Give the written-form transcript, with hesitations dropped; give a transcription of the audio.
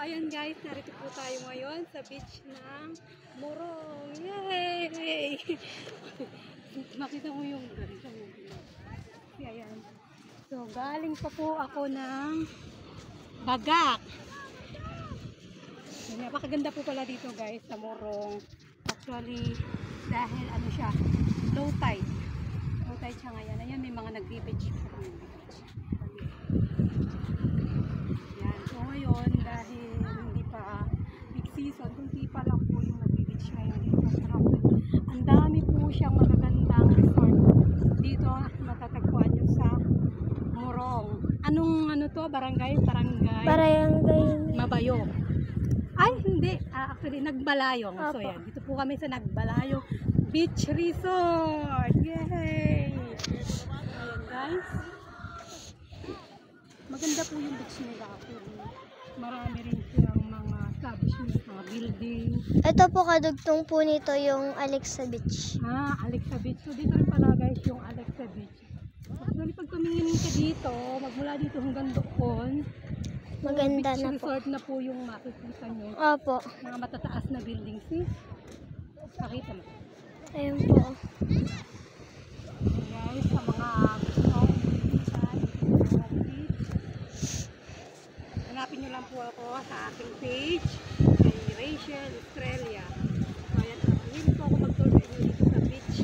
ayan guys, narito po tayo ngayon sa beach ng Morong. Yay! Makita mo yung ganito. Ayan. So, galing pa po ako ng Bagak. Napakaganda po pala dito guys sa Morong. Actually, dahil ano siya, low tide. Low tide siya ngayon. Ayan, may mga nag-beach po kami. Yan. So ngayon, dahil hindi pa big season, kundi pa lang po yung nag-beach ngayon dito. Ang dami po siyang magagandang resort dito. Matatagpuan nyo sa Morong. Anong ano to? Barangay? Barangay Mabayo. Ay, hindi. Actually, Nagbalayong. So, yan. Dito po kami sa Nagbalayong Beach Resort. Yay! Ayan, guys. Maganda po yung beach nila. Marami rin silang mga establishment, mga building. Ito po kadugtong po nito yung Alexa Beach. Alexa Beach. So, dito rin pala guys yung Alexa Beach. Actually, pag tumingin ka dito, magmula dito hanggang doon, maganda beach na po. resort na po yung makikita nyo. Opo. Mga matataas na buildings. Pakita mo. Ayun po. Guys, sa mga gusto hanapin nyo lang po ako sa aking page kay Rachel Australia. So, ayan, hindi po ako mag-tour sa inyo dito sa beach